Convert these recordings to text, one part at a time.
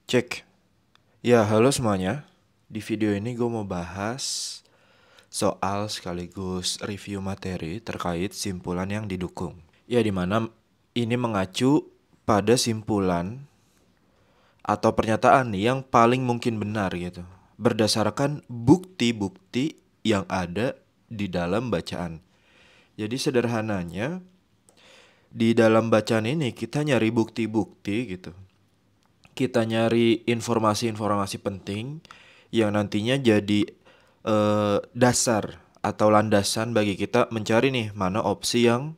Cek. Ya, halo semuanya. Di video ini gue mau bahas soal sekaligus review materi terkait simpulan yang didukung. Ya, dimana ini mengacu pada simpulan atau pernyataan yang paling mungkin benar gitu. Berdasarkan bukti-bukti yang ada di dalam bacaan. Jadi sederhananya, di dalam bacaan ini kita nyari bukti-bukti gitu. Kita nyari informasi-informasi penting yang nantinya jadi dasar atau landasan bagi kita mencari nih mana opsi yang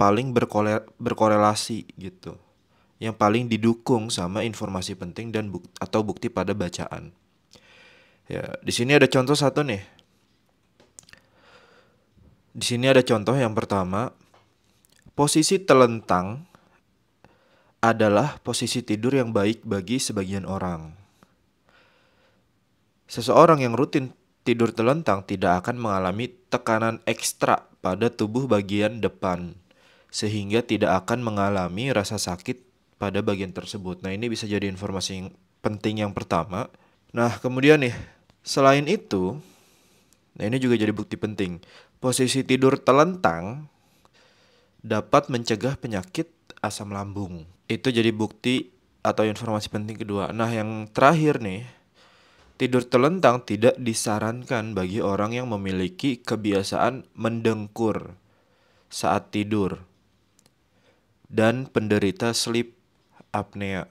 paling berkorelasi gitu, yang paling didukung sama informasi penting dan atau bukti pada bacaan. Ya, di sini ada contoh satu nih. Di sini ada contoh yang pertama, posisi telentang adalah posisi tidur yang baik bagi sebagian orang. Seseorang yang rutin tidur telentang tidak akan mengalami tekanan ekstra pada tubuh bagian depan, sehingga tidak akan mengalami rasa sakit pada bagian tersebut. Nah, ini bisa jadi informasi yang penting yang pertama. Nah, kemudian nih, selain itu, nah ini juga jadi bukti penting. Posisi tidur telentang dapat mencegah penyakit asam lambung. Itu jadi bukti atau informasi penting kedua. Nah, yang terakhir nih, tidur telentang tidak disarankan bagi orang yang memiliki kebiasaan mendengkur saat tidur dan penderita sleep apnea.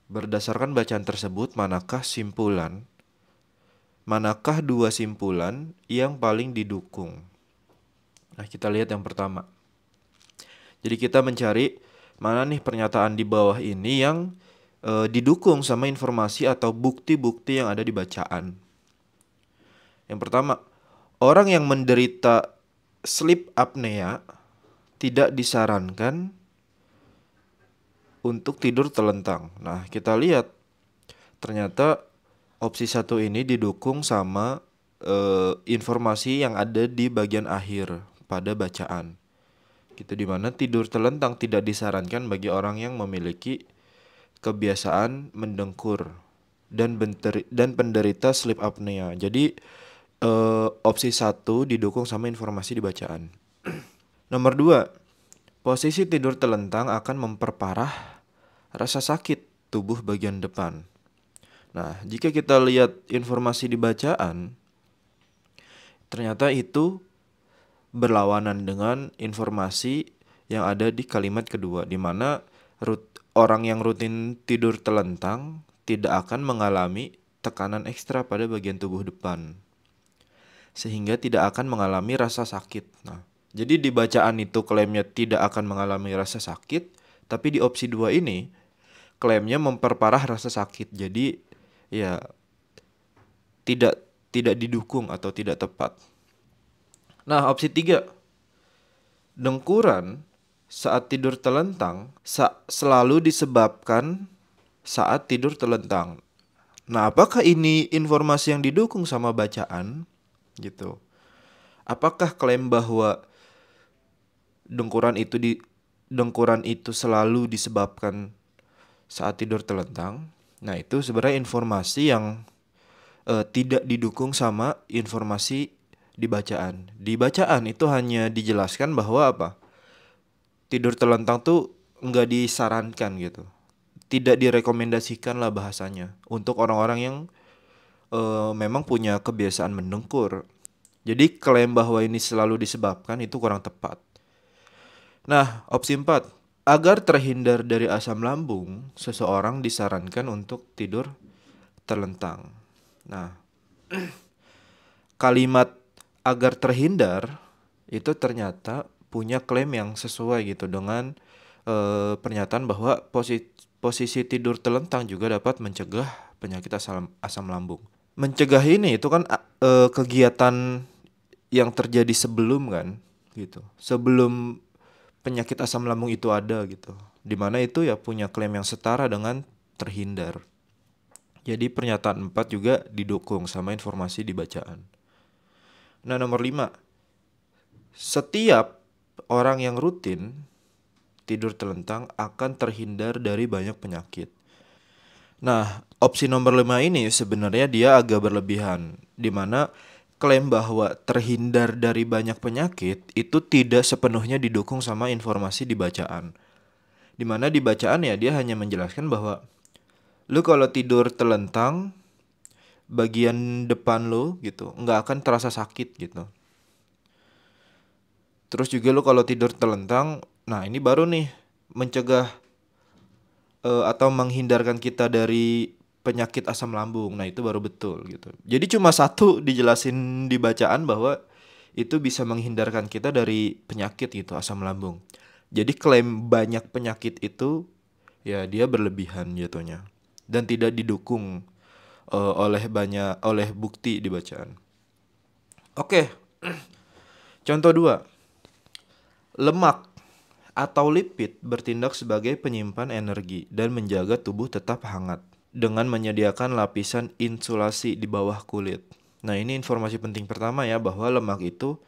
Berdasarkan bacaan tersebut, manakah dua simpulan yang paling didukung? Nah, kita lihat yang pertama. Jadi kita mencari mana nih pernyataan di bawah ini yang didukung sama informasi atau bukti-bukti yang ada di bacaan. Yang pertama, orang yang menderita sleep apnea tidak disarankan untuk tidur telentang. Nah, kita lihat ternyata opsi satu ini didukung sama informasi yang ada di bagian akhir pada bacaan. Gitu, dimana tidur telentang tidak disarankan bagi orang yang memiliki kebiasaan mendengkur dan penderita sleep apnea. Jadi opsi satu didukung sama informasi di bacaan. Nomor dua, posisi tidur telentang akan memperparah rasa sakit tubuh bagian depan. Nah, jika kita lihat informasi di bacaan, ternyata itu berlawanan dengan informasi yang ada di kalimat kedua, di mana orang yang rutin tidur telentang tidak akan mengalami tekanan ekstra pada bagian tubuh depan, sehingga tidak akan mengalami rasa sakit. Nah, jadi di bacaan itu klaimnya tidak akan mengalami rasa sakit, tapi di opsi 2 ini klaimnya memperparah rasa sakit. Jadi ya tidak tidak didukung atau tidak tepat. Nah, opsi 3, dengkuran saat tidur telentang selalu disebabkan saat tidur telentang. Nah, apakah ini informasi yang didukung sama bacaan gitu? Apakah klaim bahwa dengkuran itu selalu disebabkan saat tidur telentang? Nah, itu sebenarnya informasi yang tidak didukung sama informasi di bacaan. Di bacaan itu hanya dijelaskan bahwa apa? Tidur telentang tuh nggak disarankan gitu. Tidak direkomendasikan lah bahasanya untuk orang-orang yang memang punya kebiasaan mendengkur. Jadi klaim bahwa ini selalu disebabkan itu kurang tepat. Nah, opsi 4. Agar terhindar dari asam lambung, seseorang disarankan untuk tidur telentang. Nah, kalimat agar terhindar itu ternyata punya klaim yang sesuai gitu dengan pernyataan bahwa posisi tidur telentang juga dapat mencegah penyakit asam lambung. Mencegah ini itu kan kegiatan yang terjadi sebelum kan gitu. Sebelum penyakit asam lambung itu ada gitu. Dimana itu ya punya klaim yang setara dengan terhindar. Jadi pernyataan 4 juga didukung sama informasi di bacaan. Nah, nomor 5. Setiap orang yang rutin tidur telentang akan terhindar dari banyak penyakit. Nah, opsi nomor 5 ini sebenarnya dia agak berlebihan, di mana klaim bahwa terhindar dari banyak penyakit itu tidak sepenuhnya didukung sama informasi di bacaan. Di mana di bacaan ya dia hanya menjelaskan bahwa lu kalau tidur telentang, bagian depan lu gitu nggak akan terasa sakit gitu. Terus juga lu kalau tidur telentang, nah ini baru nih mencegah atau menghindarkan kita dari penyakit asam lambung. Nah, itu baru betul gitu. Jadi cuma satu dijelasin di bacaan bahwa itu bisa menghindarkan kita dari penyakit gitu, asam lambung. Jadi klaim banyak penyakit itu ya dia berlebihan jatuhnya dan tidak didukung oleh bukti di bacaan. Oke, contoh 2. Lemak atau lipid bertindak sebagai penyimpan energi dan menjaga tubuh tetap hangat dengan menyediakan lapisan insulasi di bawah kulit. Nah, ini informasi penting pertama ya, bahwa lemak itu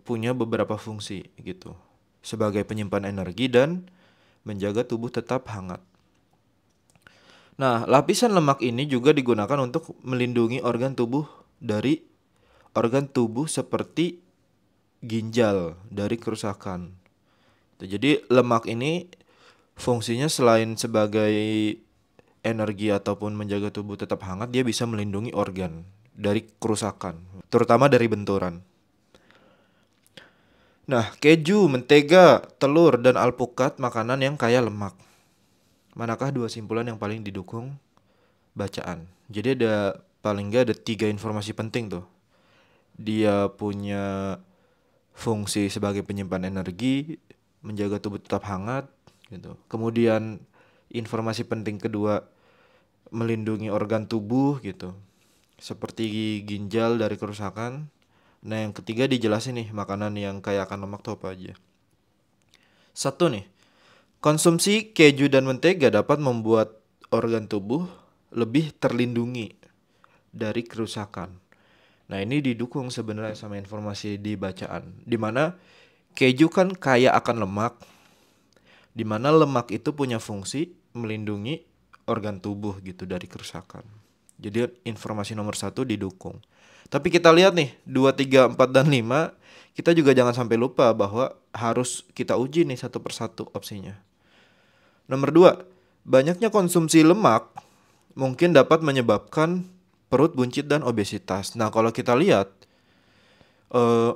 punya beberapa fungsi gitu. Sebagai penyimpan energi dan menjaga tubuh tetap hangat. Nah, lapisan lemak ini juga digunakan untuk melindungi organ tubuh dari organ tubuh seperti ginjal dari kerusakan. Jadi lemak ini fungsinya selain sebagai energi ataupun menjaga tubuh tetap hangat, dia bisa melindungi organ dari kerusakan, terutama dari benturan. Nah, keju, mentega, telur, dan alpukat makanan yang kaya lemak. Manakah dua simpulan yang paling didukung bacaan? Jadi ada paling nggak ada 3 informasi penting tuh. Dia punya fungsi sebagai penyimpan energi, menjaga tubuh tetap hangat, gitu. Kemudian informasi penting kedua, melindungi organ tubuh gitu, seperti ginjal dari kerusakan. Nah, yang ketiga dijelasin nih makanan yang kaya akan lemak tuh apa aja. Satu nih, konsumsi keju dan mentega dapat membuat organ tubuh lebih terlindungi dari kerusakan. Nah, ini didukung sebenarnya sama informasi di bacaan, di mana keju kan kaya akan lemak, di mana lemak itu punya fungsi melindungi organ tubuh gitu dari kerusakan. Jadi informasi nomor 1 didukung. Tapi kita lihat nih 2, 3, 4, dan 5, kita juga jangan sampai lupa bahwa harus kita uji nih satu persatu opsinya. Nomor 2, banyaknya konsumsi lemak mungkin dapat menyebabkan perut buncit dan obesitas. Nah, kalau kita lihat eh,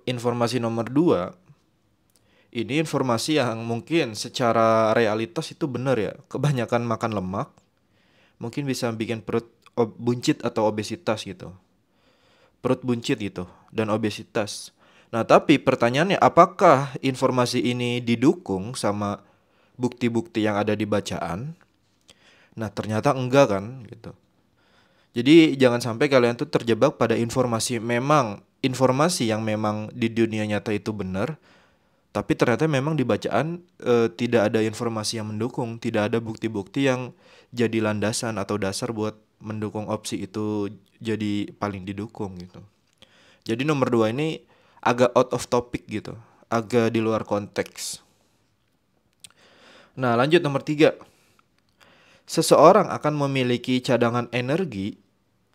informasi nomor 2, ini informasi yang mungkin secara realitas itu benar ya. Kebanyakan makan lemak mungkin bisa bikin perut buncit atau obesitas gitu. Perut buncit gitu dan obesitas. Nah, tapi pertanyaannya, apakah informasi ini didukung sama bukti-bukti yang ada di bacaan? Nah, ternyata enggak kan gitu. Jadi jangan sampai kalian tuh terjebak pada informasi yang memang di dunia nyata itu benar, tapi ternyata memang di bacaan tidak ada informasi yang mendukung, tidak ada bukti-bukti yang jadi landasan atau dasar buat mendukung opsi itu jadi paling didukung gitu. Jadi nomor 2 ini agak out of topic gitu, agak di luar konteks. Nah, lanjut nomor 3. Seseorang akan memiliki cadangan energi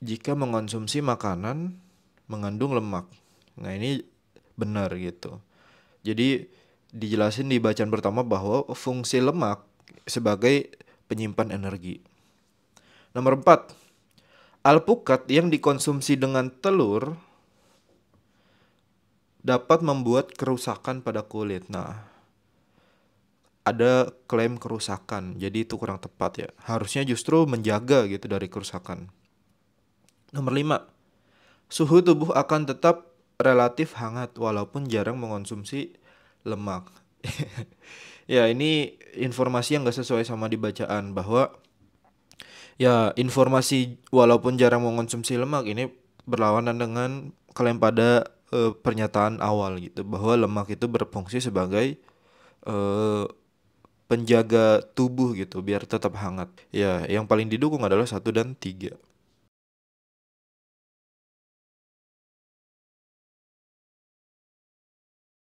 jika mengonsumsi makanan mengandung lemak. Nah, ini benar gitu. Jadi dijelasin di bacaan pertama bahwa fungsi lemak sebagai penyimpan energi. Nomor 4. Alpukat yang dikonsumsi dengan telur dapat membuat kerusakan pada kulit. Nah, ada klaim kerusakan, jadi itu kurang tepat ya. Harusnya justru menjaga gitu dari kerusakan. Nomor 5. Suhu tubuh akan tetap relatif hangat walaupun jarang mengonsumsi lemak. Ya, ini informasi yang gak sesuai sama di bacaan, bahwa ya informasi walaupun jarang mengonsumsi lemak ini berlawanan dengan klaim pada pernyataan awal gitu, bahwa lemak itu berfungsi sebagai eh, penjaga tubuh gitu biar tetap hangat. Ya, yang paling didukung adalah 1 dan 3.